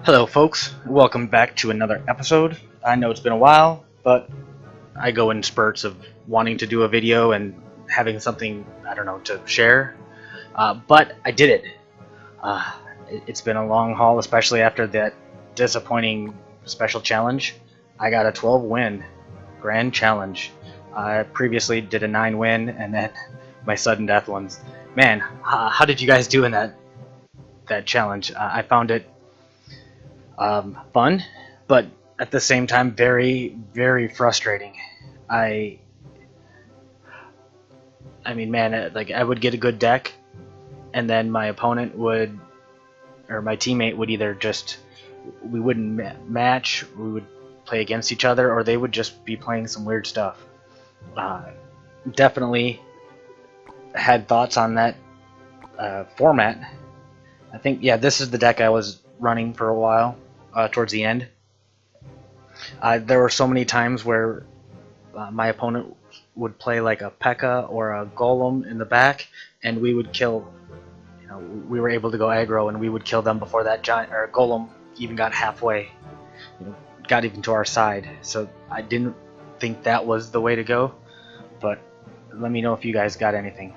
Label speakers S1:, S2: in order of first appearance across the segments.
S1: Hello folks, welcome back to another episode. I know it's been a while, but I go in spurts of wanting to do a video and having something, I don't know, to share. But I did it. It's been a long haul, especially after that disappointing special challenge. I got a 12 win grand challenge. I previously did a 9 win and then my sudden death ones. Man, how did you guys do in that challenge? I found it fun, but at the same time very, very frustrating. I I mean, man, like I would get a good deck, and then my opponent would, or my teammate would either just, we wouldn't match, we would play against each other, or they would just be playing some weird stuff. Uh, Definitely had thoughts on that format. I think, yeah, this is the deck I was running for a while, towards the end. There were so many times where my opponent would play like a P.E.K.K.A. or a Golem in the back, and we would kill. You know, we were able to go aggro, and we would kill them before that giant or Golem even got halfway. You know, got even to our side. So I didn't think that was the way to go. But let me know if you guys got anything.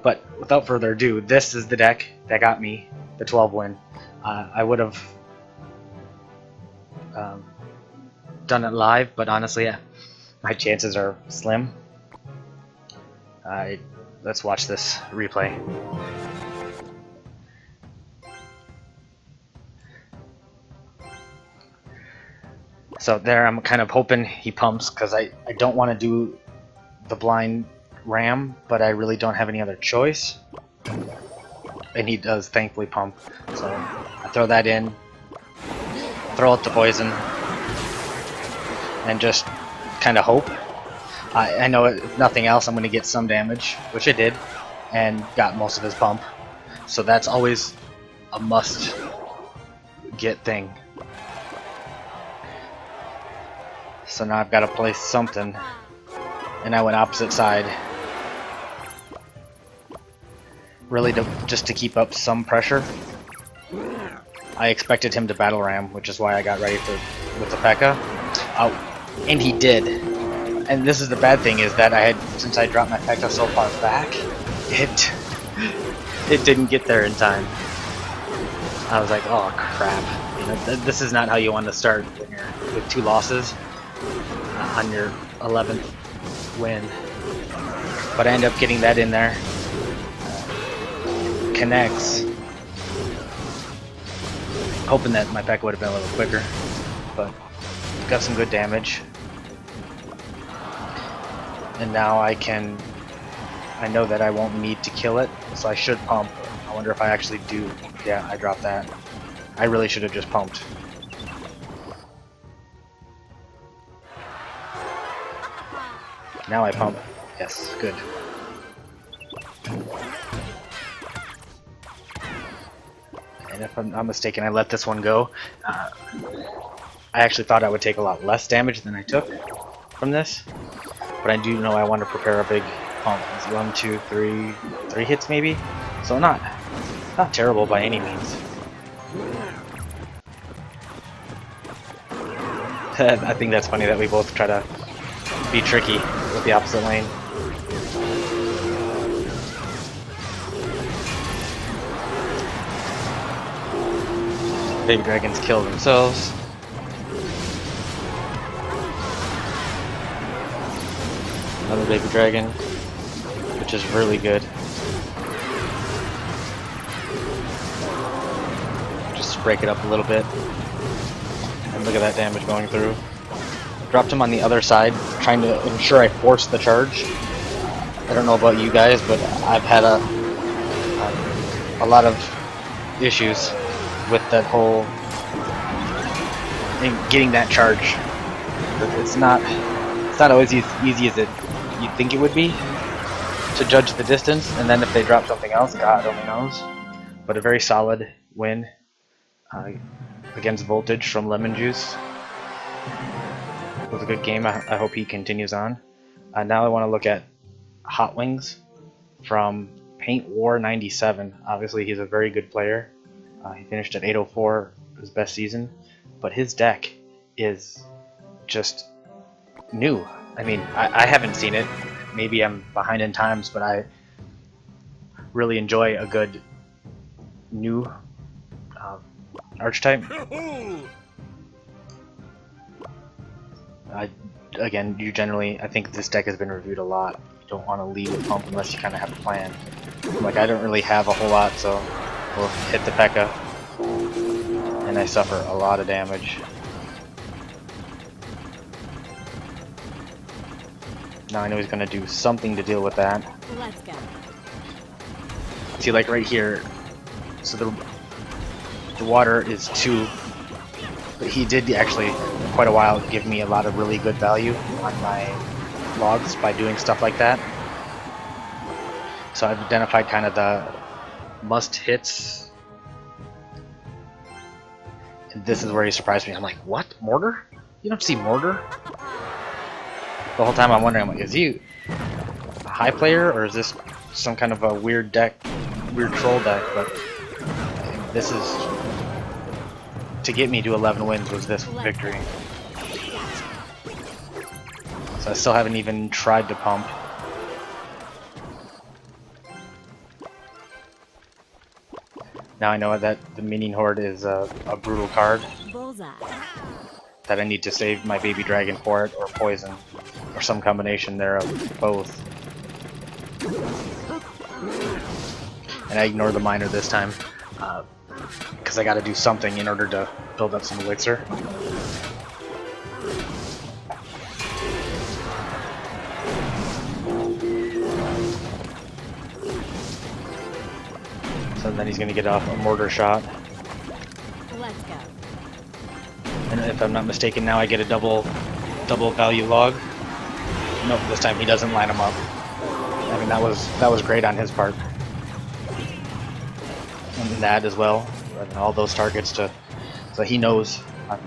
S1: But without further ado, this is the deck that got me the 12 win. I would have done it live, but honestly, my chances are slim. Let's watch this replay. So there, I'm kind of hoping he pumps, because I don't want to do the blind ram, but I really don't have any other choice. And he does thankfully pump, so I throw that in, throw out the poison, and just kind of hope. I know if nothing else I'm going to get some damage, which I did, and got most of his pump. So that's always a must get thing. So now I've got to play something, and I went opposite side. Really just to keep up some pressure. I expected him to battle ram, which is why I got ready with the P.E.K.K.A. And he did. And this is the bad thing, is that since I dropped my P.E.K.K.A. so far back, it didn't get there in time. I was like, oh crap. You know, this is not how you want to start when you're with 2 losses on your 11th win. But I end up getting that in there. Connects. Hoping that my P.E.K.K.A. would have been a little quicker, but got some good damage. And now I know that I won't need to kill it, so I should pump. I wonder if I actually do. Yeah, I dropped that. I really should have just pumped. Now I pump. Yes, good. And if I'm not mistaken, I let this one go. I actually thought I would take a lot less damage than I took from this. But I do know I want to prepare a big pump. It's 1, 2, 3 hits maybe? So not terrible by any means. I think that's funny that we both try to be tricky with the opposite lane. Baby dragons kill themselves. Another baby dragon, which is really good. Just break it up a little bit. And look at that damage going through. Dropped him on the other side, trying to ensure I force the charge. I don't know about you guys, but I've had a lot of issues with that whole getting that charge. It's not always easy as you'd think it would be to judge the distance, and then if they drop something else, God only knows. But a very solid win against Voltage from Lemon Juice. It was a good game. I hope he continues on. Now I want to look at Hot Wings from Paint War 97. Obviously he's a very good player. He finished at 804 his best season, but his deck is just new. I mean, I haven't seen it. Maybe I'm behind in times, but I really enjoy a good new archetype. Again, I think this deck has been reviewed a lot. You don't want to lead with pump unless you kind of have a plan. Like, I don't really have a whole lot, so we'll hit the P.E.K.K.A. and I suffer a lot of damage. Now I know he's going to do something to deal with that.
S2: Let's go.
S1: See, like right here, so the water is 2, but he did actually, quite a while, give me a lot of really good value on my logs by doing stuff like that. So I've identified kind of the must hits. And this is where he surprised me. I'm like, what? Mortar? You don't see Mortar? The whole time I'm wondering, I'm like, is he a high player or is this some kind of a weird deck, weird troll deck? But this is, to get me to 11 wins was this victory. So I still haven't even tried to pump. Now I know that the Minion Horde is a brutal card.
S2: Bullseye.
S1: That I need to save my baby dragon for it, or poison, or some combination thereof, both. And I ignore the miner this time, because I gotta do something in order to build up some elixir. So then he's gonna get off a mortar shot.
S2: Let's go.
S1: And if I'm not mistaken, now I get a double value log. Nope, this time he doesn't line them up. I mean, that was great on his part. And that as well, and all those targets so he knows of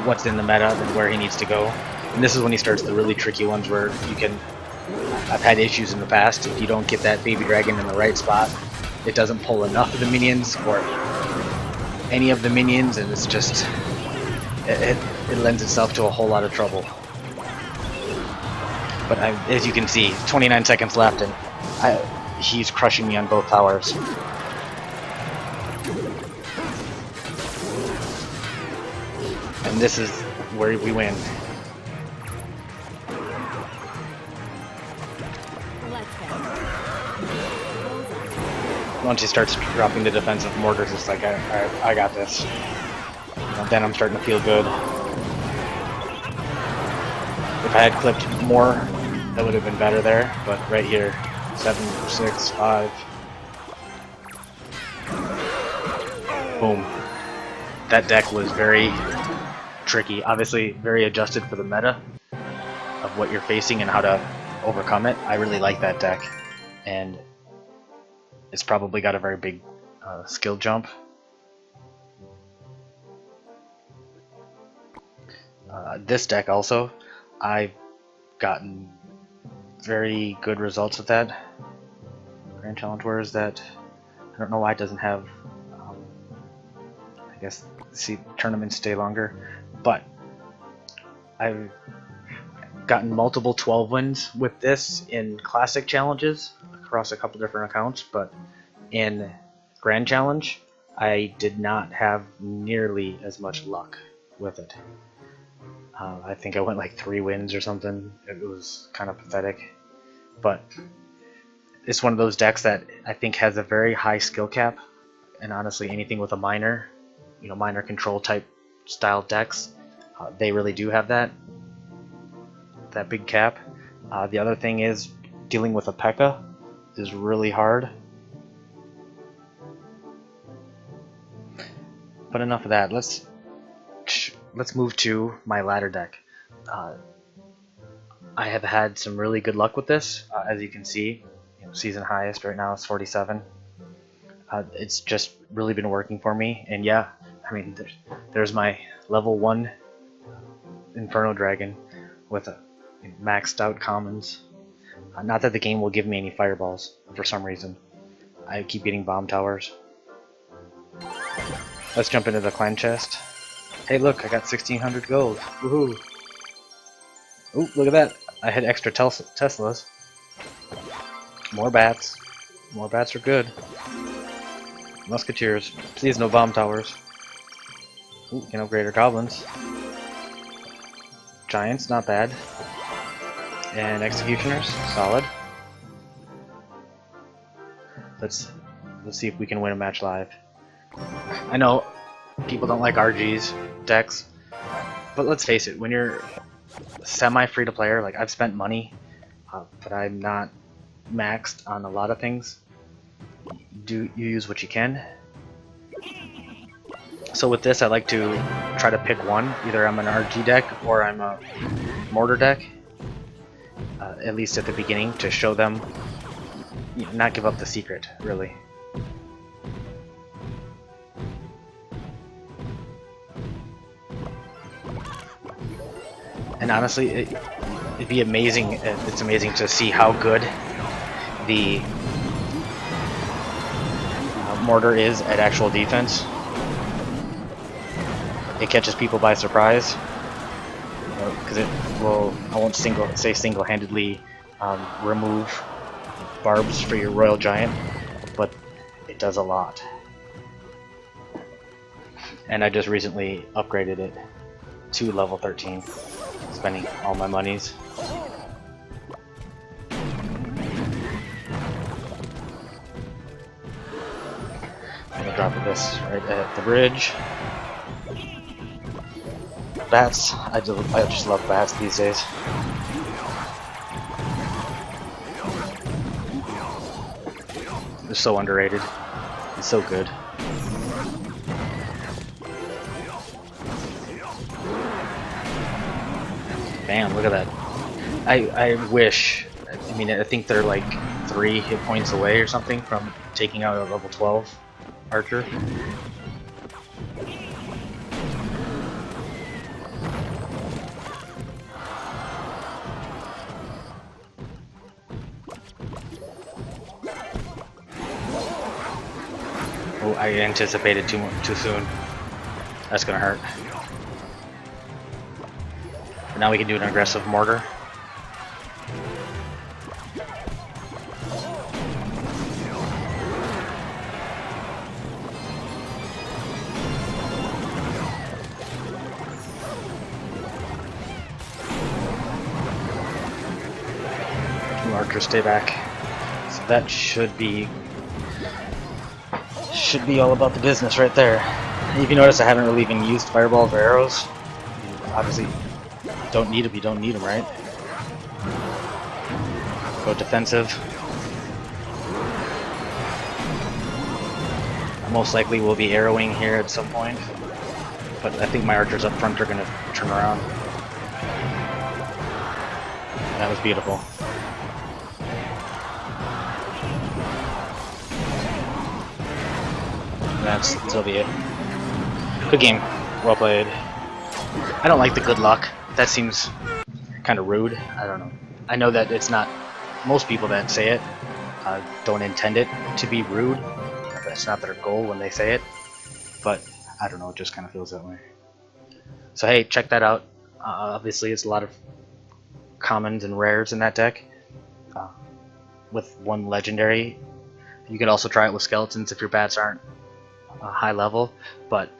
S1: what's in the meta and where he needs to go. And this is when he starts the really tricky ones where you can. I've had issues in the past. If you don't get that baby dragon in the right spot, it doesn't pull enough of the minions or any of the minions, and it's just. It lends itself to a whole lot of trouble. But as you can see, 29 seconds left, and he's crushing me on both towers. And this is where we win. Once he starts dropping the defensive mortars, it's like, I got this. And then I'm starting to feel good. If I had clipped more, that would have been better there. But right here, 7, 6, 5. Boom. That deck was very tricky. Obviously, very adjusted for the meta of what you're facing and how to overcome it. I really like that deck. And it's probably got a very big skill jump. This deck also, I've gotten very good results with that. Grand Challenge, where is that? I don't know why it doesn't have, I guess, see, tournaments stay longer, but I've gotten multiple 12 wins with this in Classic Challenges across a couple different accounts, but in Grand Challenge, I did not have nearly as much luck with it. I think I went like 3 wins or something. It was kind of pathetic. But it's one of those decks that I think has a very high skill cap. And honestly, anything with a miner, miner control type style decks, they really do have that big cap. The other thing is dealing with a P.E.K.K.A. is really hard. But enough of that. Let's move to my ladder deck. I have had some really good luck with this. As you can see, season highest right now is 47. It's just really been working for me, and yeah, I mean, there's my level 1 Inferno Dragon with a maxed out commons. Not that the game will give me any fireballs for some reason. I keep getting bomb towers. Let's jump into the clan chest. Hey look, I got 1600 gold. Woohoo! Ooh, look at that. I had extra Teslas. More bats. More bats are good. Musketeers. Please no bomb towers. Ooh, we can upgrade our goblins. Giants, not bad. And executioners, solid. Let's see if we can win a match live. I know people don't like RG's decks, but let's face it, when you're semi-free to player, like I've spent money, but I'm not maxed on a lot of things. You use what you can. So with this, I like to try to pick one. Either I'm an RG deck or I'm a mortar deck. At least at the beginning, to show them, you know, not give up the secret, really. And honestly, it'd be amazing. It's amazing to see how good the mortar is at actual defense. It catches people by surprise, because it will. I won't say single-handedly remove barbs for your Royal Giant, but it does a lot. And I just recently upgraded it to level 13, spending all my monies. I'm gonna drop this right at the bridge. Bats, I just love bats these days. They're so underrated. It's so good. Bam, look at that. I wish, I mean, I think they're like 3 hit points away or something from taking out a level 12 archer. Oh, I anticipated too soon. That's gonna hurt. But now we can do an aggressive mortar. Archers stay back. So that should be all about the business right there. If you notice, I haven't really even used fireballs or arrows. Obviously, don't need them. You don't need them, right? Go defensive. Most likely we'll be arrowing here at some point, but I think my archers up front are going to turn around. That was beautiful. That'll be it. Good game. Well played. I don't like the good luck. That seems kind of rude. I don't know. I know that it's not... Most people that say it don't intend it to be rude. That's not their goal when they say it. But, I don't know. It just kind of feels that way. So hey, check that out. Obviously, it's a lot of commons and rares in that deck. With one legendary. You could also try it with skeletons if your bats aren't high level, but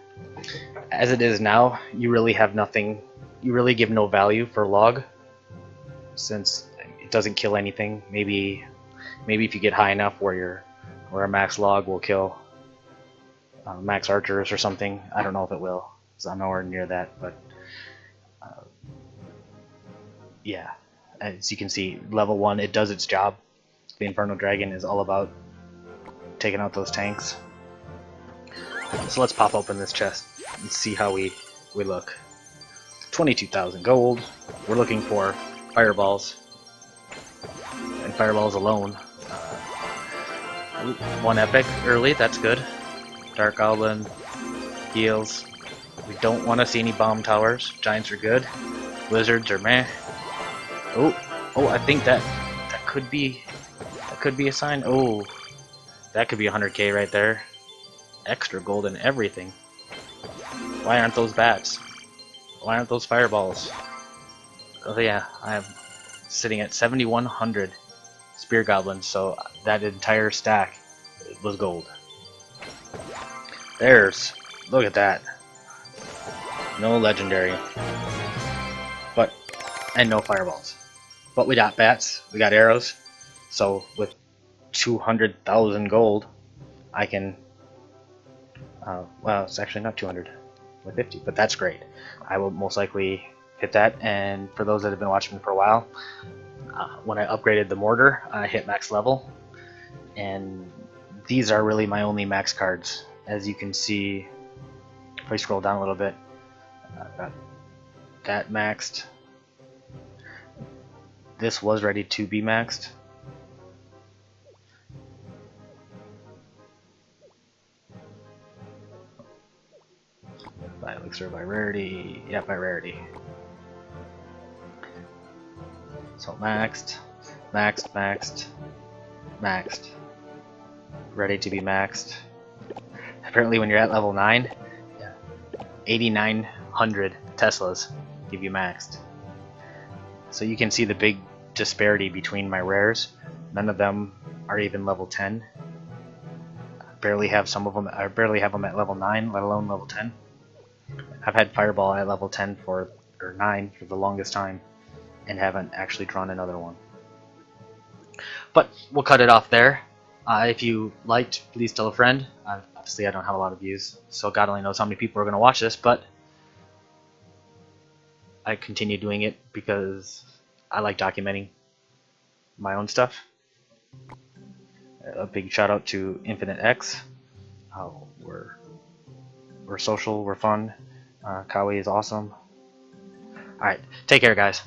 S1: as it is now, you really have nothing. You really give no value for log, since it doesn't kill anything. Maybe if you get high enough where a max log will kill max archers or something. I don't know if it will, because I'm nowhere near that. But yeah, as you can see, level 1, it does its job. The Inferno Dragon is all about taking out those tanks. So let's pop open this chest and see how we look. 22,000 gold. We're looking for fireballs. And fireballs alone. 1 epic early, that's good. Dark Goblin, heals. We don't want to see any bomb towers. Giants are good. Wizards are meh. Oh, I think that could be a sign. Oh, that could be 100k right there. Extra gold and everything. Why aren't those bats? Why aren't those fireballs? Oh yeah, I'm sitting at 7,100 spear goblins, so that entire stack was gold. Look at that. No legendary. And no fireballs. But we got bats, we got arrows, so with 200,000 gold, I can, well, it's actually not 200, with 50, but that's great. I will most likely hit that, and for those that have been watching me for a while, when I upgraded the mortar, I hit max level, and these are really my only max cards. As you can see, if I scroll down a little bit, I've got that maxed. This was ready to be maxed. By elixir, by rarity, yeah, by rarity. So maxed, maxed, maxed, maxed. Ready to be maxed. Apparently when you're at level 9, 8,900 Teslas give you maxed. So you can see the big disparity between my rares. None of them are even level 10. I barely have some of them. I barely have them at level 9, let alone level 10. I've had Fireball at level 10 or 9 for the longest time, and haven't actually drawn another one. But we'll cut it off there. If you liked, please tell a friend. Obviously, I don't have a lot of views, so God only knows how many people are going to watch this, but I continue doing it because I like documenting my own stuff. A big shout out to Infinite X. We're social, we're fun. Kawi is awesome. Alright, take care guys.